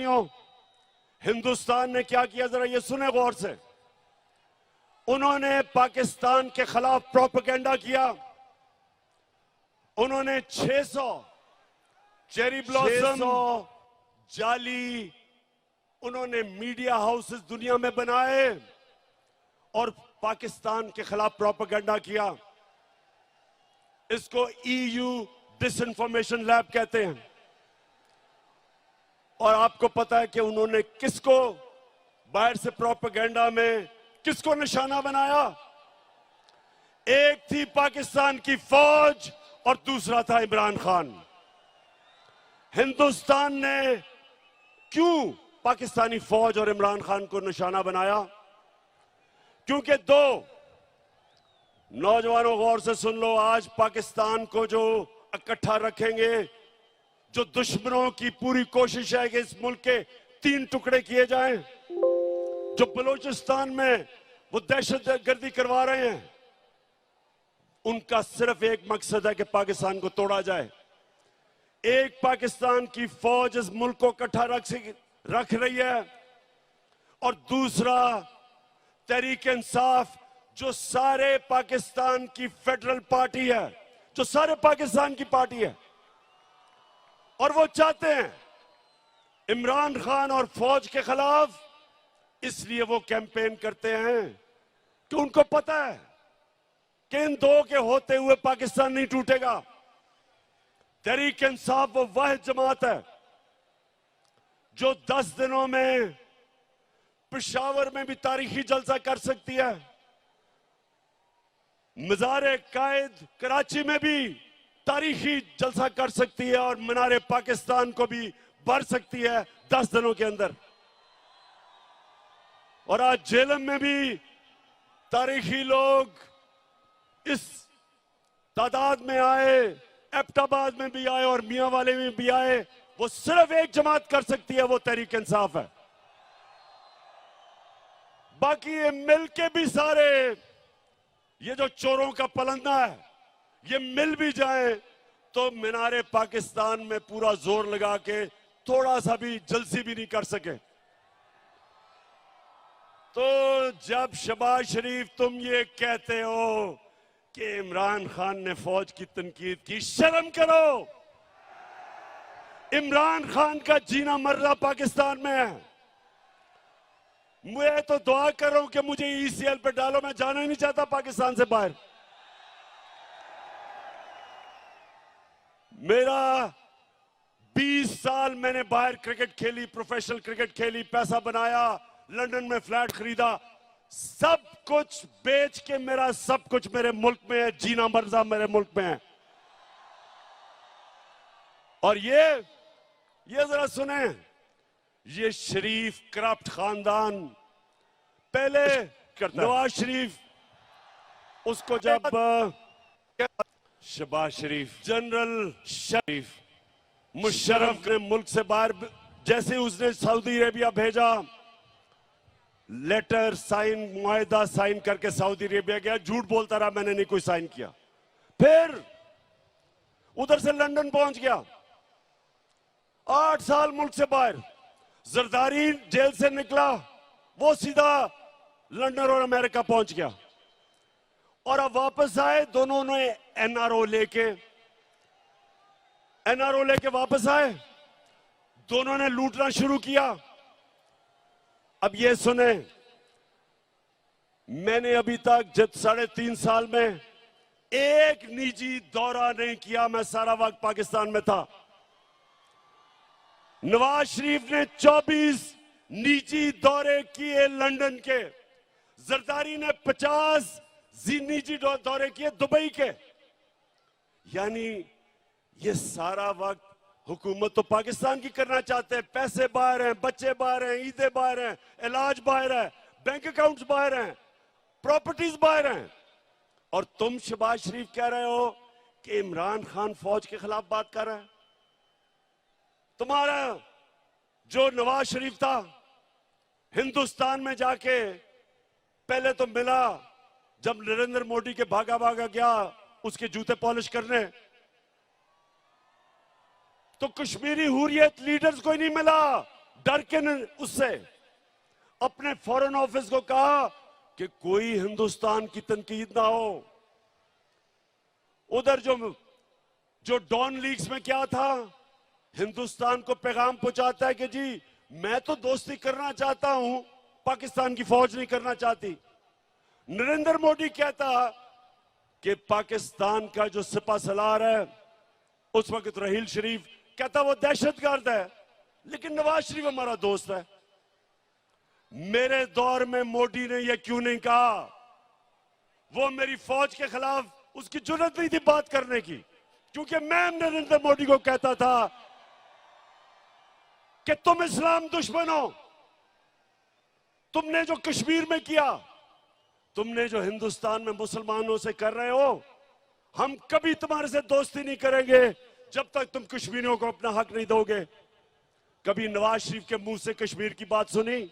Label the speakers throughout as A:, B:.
A: हिंदुस्तान ने क्या किया, जरा ये सुने गौर से। उन्होंने पाकिस्तान के खिलाफ प्रोपेगेंडा किया। उन्होंने 600 चेरी ब्लॉसम जाली उन्होंने मीडिया हाउसेस दुनिया में बनाए और पाकिस्तान के खिलाफ प्रोपेगेंडा किया। इसको EU डिसइंफॉर्मेशन लैब कहते हैं। और आपको पता है कि उन्होंने किसको बाहर से प्रोपेगेंडा में किसको निशाना बनाया? एक थी पाकिस्तान की फौज और दूसरा था इमरान खान। हिंदुस्तान ने क्यों पाकिस्तानी फौज और इमरान खान को निशाना बनाया? क्योंकि दो नौजवानों, गौर से सुन लो, आज पाकिस्तान को जो इकट्ठा रखेंगे, जो दुश्मनों की पूरी कोशिश है कि इस मुल्क के 3 टुकड़े किए जाएं, जो बलूचिस्तान में वो दहशतगर्दी करवा रहे हैं, उनका सिर्फ एक मकसद है कि पाकिस्तान को तोड़ा जाए। एक पाकिस्तान की फौज इस मुल्क को इकट्ठा रख रही है और दूसरा तहरीक इंसाफ, जो सारे पाकिस्तान की फेडरल पार्टी है, जो सारे पाकिस्तान की पार्टी है। और वो चाहते हैं इमरान खान और फौज के खिलाफ, इसलिए वो कैंपेन करते हैं कि उनको पता है कि इन दो के होते हुए पाकिस्तान नहीं टूटेगा। तहरीक इंसाफ वो वाहिद जमात है जो 10 दिनों में पेशावर में भी तारीखी जलसा कर सकती है, मज़ार कायद कराची में भी तारीखी जलसा कर सकती है और मीनार पाकिस्तान को भी भर सकती है 10 दिनों के अंदर। और आज झेलम में भी तारीखी लोग इस तादाद में आए, एबटाबाद में भी आए और मियां वाले में भी आए। वो सिर्फ एक जमात कर सकती है, वो तहरीक इंसाफ है। बाकी ये मिलके भी सारे, ये जो चोरों का पलंदा है, ये मिल भी जाए तो मीनारे पाकिस्तान में पूरा जोर लगा के थोड़ा सा भी जलसी भी नहीं कर सके। तो जब शहबाज शरीफ तुम ये कहते हो कि इमरान खान ने फौज की तनकीद की, शर्म करो। इमरान खान का जीना मरना पाकिस्तान में है। मैं तो दुआ कर रहा हूं कि मुझे ECL पे डालो, मैं जाना ही नहीं चाहता पाकिस्तान से बाहर। मेरा 20 साल मैंने बाहर क्रिकेट खेली, प्रोफेशनल क्रिकेट खेली, पैसा बनाया, लंदन में फ्लैट खरीदा, सब कुछ बेच के मेरा सब कुछ मेरे मुल्क में है, जीना मरना मेरे मुल्क में है। और ये जरा सुने, ये शरीफ करप्ट खानदान पहले नवाज शरीफ, उसको जब शहबाज शरीफ, जनरल शरीफ मुशर्रफ ने मुल्क से बाहर, जैसे उसने सऊदी अरेबिया भेजा, लेटर साइन, मुआहदा साइन करके सऊदी अरेबिया गया, झूठ बोलता रहा मैंने नहीं कोई साइन किया। फिर उधर से लंदन पहुंच गया, 8 साल मुल्क से बाहर। जरदारी जेल से निकला, वो सीधा लंदन और अमेरिका पहुंच गया। और अब वापस आए, दोनों ने NRO लेके वापस आए, दोनों ने लूटना शुरू किया। अब ये सुने, मैंने अभी तक 3.5 साल में एक निजी दौरा नहीं किया, मैं सारा वक्त पाकिस्तान में था। नवाज शरीफ ने 24 निजी दौरे किए लंदन के, जरदारी ने 50 निजी दौरे किए दुबई के। यानी ये सारा वक्त हुकूमत तो पाकिस्तान की करना चाहते हैं, पैसे बाहर हैं, बच्चे बाहर हैं, ईदें बाहर हैं, इलाज बाहर है, बैंक अकाउंट्स बाहर हैं, प्रॉपर्टीज बाहर हैं। और तुम शहबाज शरीफ कह रहे हो कि इमरान खान फौज के खिलाफ बात कर रहा है। तुम्हारा जो नवाज शरीफ था, हिंदुस्तान में जाके पहले तो मिला, जब नरेंद्र मोदी के भागा गया उसके जूते पॉलिश करने, तो कश्मीरी हुर्रियत लीडर्स को ही नहीं मिला, डर के उससे अपने फॉरेन ऑफिस को कहा कि कोई हिंदुस्तान की तनकीद ना हो। उधर जो डॉन लीग्स में क्या था, हिंदुस्तान को पैगाम पहुंचाता है कि जी मैं तो दोस्ती करना चाहता हूं, पाकिस्तान की फौज नहीं करना चाहती। नरेंद्र मोदी कहता कि पाकिस्तान का जो सिपा सलार है उस वक्त रहील शरीफ, कहता वो दहशतगर्द है, लेकिन नवाज शरीफ हमारा दोस्त है। मेरे दौर में मोदी ने यह क्यों नहीं कहा? वो मेरी फौज के खिलाफ उसकी जुर्रत नहीं थी बात करने की, क्योंकि मैं नरेंद्र मोदी को कहता था कि तुम इस्लाम दुश्मन हो, तुमने जो कश्मीर में किया, तुमने जो हिंदुस्तान में मुसलमानों से कर रहे हो, हम कभी तुम्हारे से दोस्ती नहीं करेंगे जब तक तुम कश्मीरियों को अपना हक नहीं दोगे। कभी नवाज शरीफ के मुंह से कश्मीर की बात सुनी?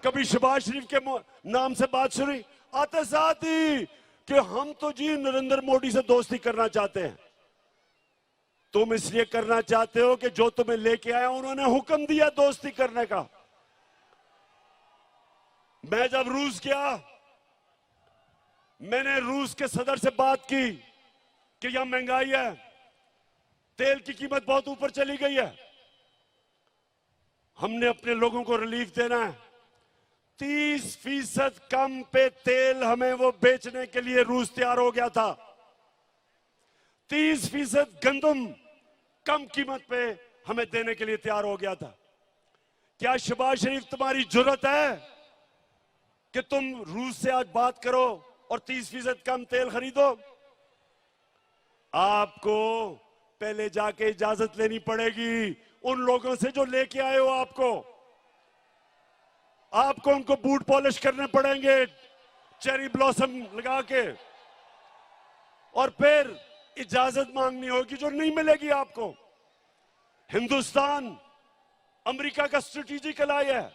A: कभी शहबाज शरीफ के नाम से बात सुनी? आते साथ ही कि हम तो जी नरेंद्र मोदी से दोस्ती करना चाहते हैं। तुम इसलिए करना चाहते हो कि जो तुम्हें लेके आया उन्होंने हुक्म दिया दोस्ती करने का। मैं जब रूस गया, मैंने रूस के सदर से बात की कि यहां महंगाई है, तेल की कीमत बहुत ऊपर चली गई है, हमने अपने लोगों को रिलीफ देना है। 30% कम पे तेल हमें वो बेचने के लिए रूस तैयार हो गया था। 30% गंदम कम कीमत पे हमें देने के लिए तैयार हो गया था। क्या शहबाज शरीफ तुम्हारी जुर्रत है कि तुम रूस से आज बात करो और 30% कम तेल खरीदो? आपको पहले जाके इजाजत लेनी पड़ेगी उन लोगों से जो लेके आए हो आपको उनको बूट पॉलिश करने पड़ेंगे चेरी ब्लॉसम लगा के, और फिर इजाजत मांगनी होगी जो नहीं मिलेगी आपको। हिंदुस्तान अमेरिका का स्ट्रेटेजिक एलाय है,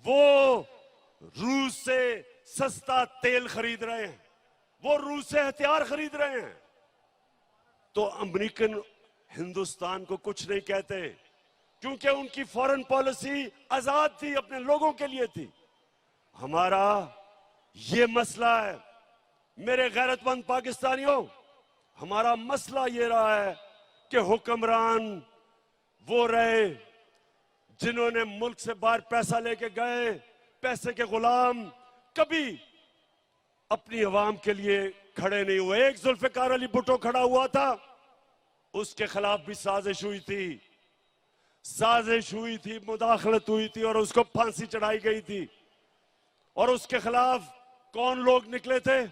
A: वो रूस से सस्ता तेल खरीद रहे हैं, वो रूस से हथियार खरीद रहे हैं, तो अमेरिकन हिंदुस्तान को कुछ नहीं कहते, क्योंकि उनकी फॉरेन पॉलिसी आजाद थी, अपने लोगों के लिए थी। हमारा ये मसला है मेरे गैरतमंद पाकिस्तानियों, हमारा मसला ये रहा है कि हुक्मरान वो रहे जिन्होंने मुल्क से बाहर पैसा लेके गए, पैसे के गुलाम, कभी अपनी अवाम के लिए खड़े नहीं हुए। एक जुल्फिकार अली भुट्टो खड़ा हुआ था, उसके खिलाफ भी साजिश हुई थी, मुदाखलत हुई थी और उसको फांसी चढ़ाई गई थी। और उसके खिलाफ कौन लोग निकले थे?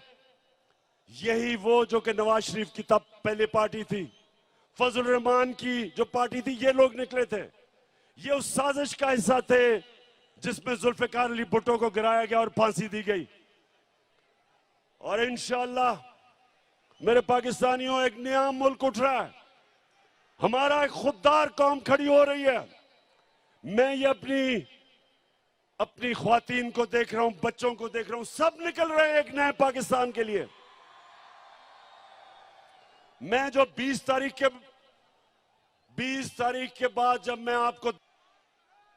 A: यही वो जो कि नवाज शरीफ की तब पहले पार्टी थी, फजल रहमान की जो पार्टी थी, ये लोग निकले थे। ये उस साजिश का हिस्सा थे जिसमें जुल्फिकार अली भुट्टो को गिराया गया और फांसी दी गई। और इंशाअल्लाह मेरे पाकिस्तानियों, एक नया मुल्क उठ रहा है, हमारा एक खुददार कौम खड़ी हो रही है। मैं ये अपनी ख्वातीन को देख रहा हूं, बच्चों को देख रहा हूं, सब निकल रहे हैं एक नए पाकिस्तान के लिए। मैं जो 20 तारीख के बाद जब मैं आपको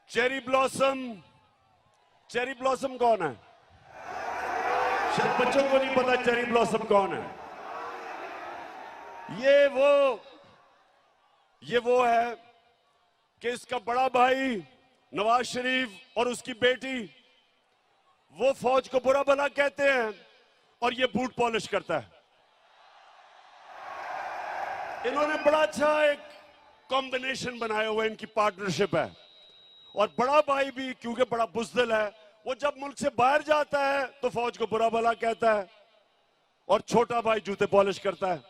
A: चेरी ब्लॉसम कौन है? शायद बच्चों को नहीं पता चेरी ब्लॉसम कौन है। ये वो है कि इसका बड़ा भाई नवाज शरीफ और उसकी बेटी वो फौज को बुरा भला कहते हैं और ये बूट पॉलिश करता है। इन्होंने बड़ा अच्छा एक कॉम्बिनेशन बनाया हुआ, इनकी पार्टनरशिप है। और बड़ा भाई भी क्योंकि बड़ा बुज़दिल है, वो जब मुल्क से बाहर जाता है तो फौज को बुरा भला कहता है, और छोटा भाई जूते पॉलिश करता है।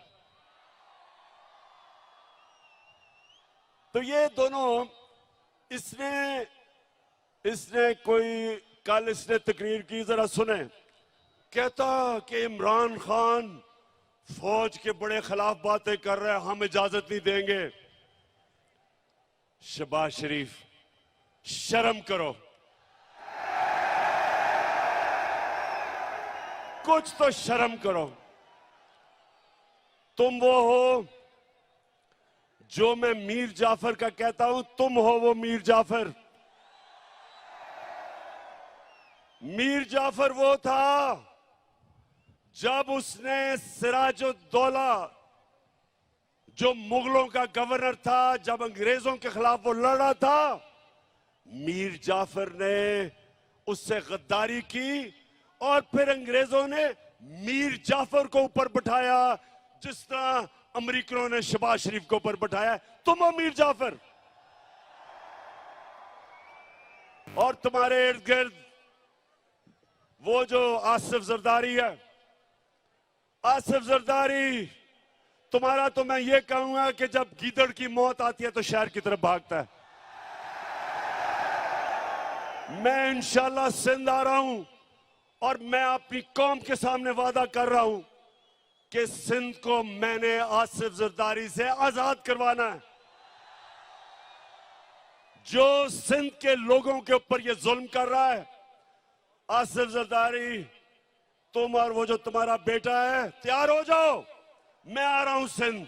A: तो ये दोनों, इसने कोई कल इसने तकरीर की, जरा सुने, कहता कि इमरान खान फौज के बड़े खिलाफ बातें कर रहे हैं, हम इजाजत नहीं देंगे। शहबाज शरीफ, शर्म करो, कुछ तो शर्म करो। तुम वो हो जो मैं मीर जाफर का कहता हूं, तुम हो वो मीर जाफर। मीर जाफर वो था जब उसने सिराजुद्दौला जो मुगलों का गवर्नर था, जब अंग्रेजों के खिलाफ वो लड़ा था, मीर जाफर ने उससे गद्दारी की और फिर अंग्रेजों ने मीर जाफर को ऊपर बिठाया, जिस तरह अमेरिकनों ने शहबाज शरीफ को ऊपर बिठाया। तुम हो मीर जाफर। और तुम्हारे इर्द गिर्द वो जो आसिफ जरदारी है, आसिफ जरदारी, तुम्हारा तो मैं ये कहूंगा कि जब गीदड़ की मौत आती है तो शहर की तरफ भागता है। मैं इंशाल्लाह सिंध आ रहा हूं और मैं अपनी कौम के सामने वादा कर रहा हूं कि सिंध को मैंने आसिफ जरदारी से आजाद करवाना है। जो सिंध के लोगों के ऊपर ये जुल्म कर रहा है, आसिफ जरदारी, तुम और वो जो तुम्हारा बेटा है, तैयार हो जाओ, मैं आ रहा हूं सिंध।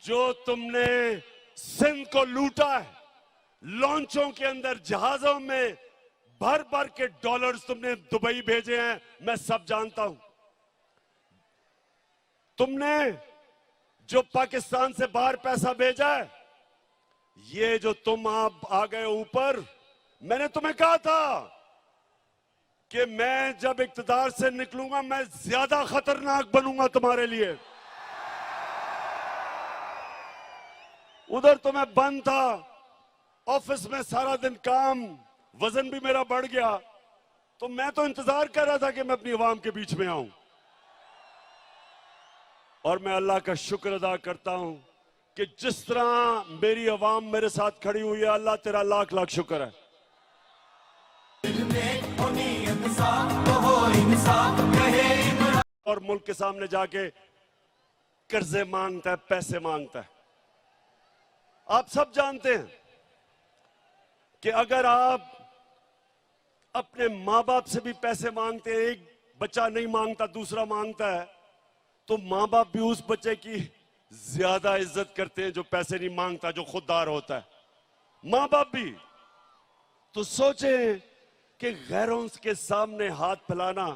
A: जो तुमने सिंध को लूटा है, लॉन्चों के अंदर जहाजों में भर भर के डॉलर्स तुमने दुबई भेजे हैं, मैं सब जानता हूं। तुमने जो पाकिस्तान से बाहर पैसा भेजा है, ये जो तुम आप आ गए ऊपर, मैंने तुम्हें कहा था कि मैं जब इक्तदार से निकलूंगा मैं ज्यादा खतरनाक बनूंगा तुम्हारे लिए। उधर तो मैं बंद था, ऑफिस में सारा दिन काम, वजन भी मेरा बढ़ गया, तो मैं तो इंतजार कर रहा था कि मैं अपनी आवाम के बीच में आऊं। और मैं अल्लाह का शुक्र अदा करता हूं कि जिस तरह मेरी आवाम मेरे साथ खड़ी हुई है, अल्लाह तेरा लाख लाख शुक्र है। और मुल्क के सामने जाके कर्जे मांगता है, पैसे मांगता है। आप सब जानते हैं कि अगर आप अपने मां बाप से भी पैसे मांगते हैं, एक बच्चा नहीं मांगता दूसरा मांगता है, तो मां बाप भी उस बच्चे की ज्यादा इज्जत करते हैं जो पैसे नहीं मांगता, जो खुददार होता है। मां बाप भी तो सोचे कि गैरों के सामने हाथ फैलाना।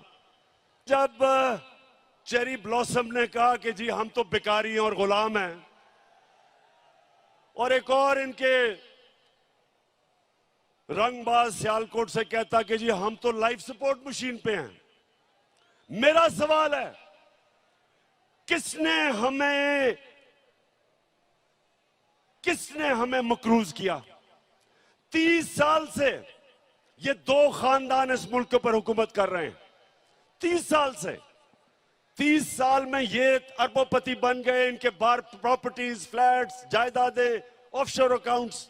A: जब चेरी ब्लॉसम ने कहा कि जी हम तो भिखारी हैं और गुलाम हैं, और एक और इनके रंगबाज सियालकोट से कहता कि जी हम तो लाइफ सपोर्ट मशीन पे हैं। मेरा सवाल है, किसने हमें मकरूज किया? 30 साल से ये दो खानदान इस मुल्क पर हुकूमत कर रहे हैं। 30 साल से, 30 साल में ये अरबोपति बन गए, इनके बाहर प्रॉपर्टीज, फ्लैट्स, जायदादें, ऑफशोर अकाउंट्स,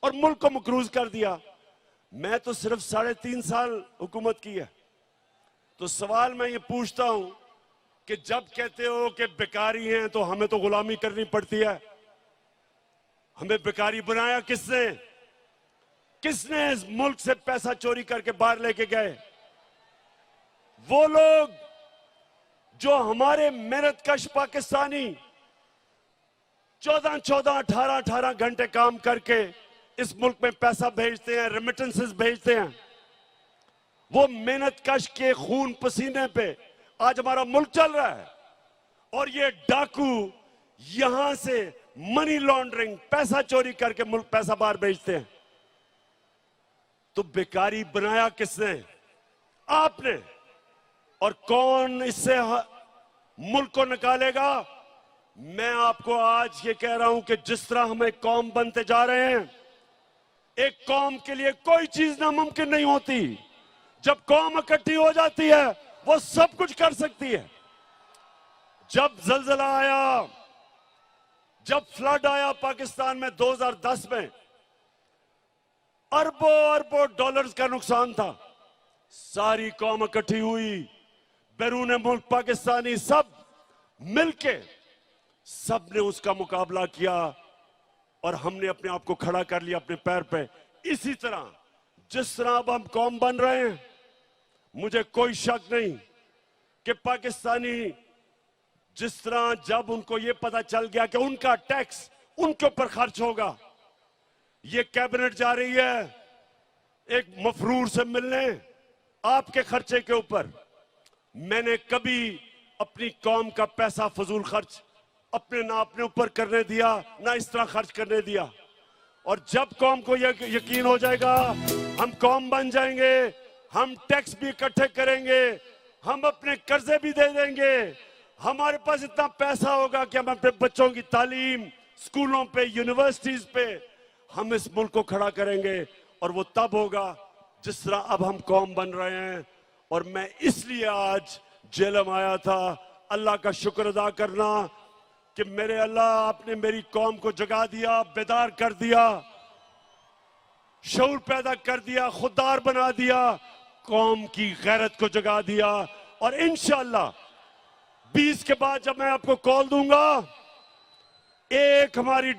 A: और मुल्क को मकरूज कर दिया। मैं तो सिर्फ 3.5 साल हुकूमत की है। तो सवाल मैं ये पूछता हूं कि जब कहते हो कि बेकारी हैं तो हमें तो गुलामी करनी पड़ती है, हमें बेकारी बनाया किसने? किसने इस मुल्क से पैसा चोरी करके बाहर लेके गए? वो लोग जो हमारे मेहनतकश पाकिस्तानी 14-14, 18-18 घंटे काम करके इस मुल्क में पैसा भेजते हैं, रेमिटेंसेस भेजते हैं, वो मेहनतकश के खून पसीने पे आज हमारा मुल्क चल रहा है। और ये डाकू यहां से मनी लॉन्ड्रिंग, पैसा चोरी करके मुल्क पैसा बाहर भेजते हैं। तो बेकारी बनाया किसने? आपने। और कौन इससे मुल्क को निकालेगा? मैं आपको आज ये कह रहा हूं कि जिस तरह हम एक कौम बनते जा रहे हैं, एक कौम के लिए कोई चीज नामुमकिन नहीं होती। जब कौम इकट्ठी हो जाती है वो सब कुछ कर सकती है। जब जलजला आया, जब फ्लड आया पाकिस्तान में 2010 में, अरबों अरबों डॉलर्स का नुकसान था। सारी कौम इकट्ठी हुई, बैरून मुल्क पाकिस्तानी सब मिलके सबने उसका मुकाबला किया और हमने अपने आप को खड़ा कर लिया अपने पैर पे। इसी तरह जिस तरह अब हम कौम बन रहे हैं, मुझे कोई शक नहीं कि पाकिस्तानी जिस तरह जब उनको ये पता चल गया कि उनका टैक्स उनके ऊपर खर्च होगा, ये कैबिनेट जा रही है एक मफरूर से मिलने आपके खर्चे के ऊपर। मैंने कभी अपनी कौम का पैसा फजूल खर्च अपने ऊपर करने दिया, ना इस तरह खर्च करने दिया। और जब कौम को यकीन हो जाएगा हम कौम बन जाएंगे, हम टैक्स भी इकट्ठे करेंगे, हम अपने कर्जे भी दे देंगे, हमारे पास इतना पैसा होगा कि हम अपने बच्चों की तालीम स्कूलों पे, यूनिवर्सिटीज पे हम इस मुल्क को खड़ा करेंगे। और वो तब होगा जिस तरह अब हम कौम बन रहे हैं। और मैं इसलिए आज जेलम आया था, अल्लाह का शुक्र अदा करना कि मेरे अल्लाह आपने मेरी कौम को जगा दिया, बेदार कर दिया, शऊर पैदा कर दिया, खुददार बना दिया, कौम की गैरत को जगा दिया। और इंशाअल्लाह 20 के बाद जब मैं आपको कॉल दूंगा, एक हमारी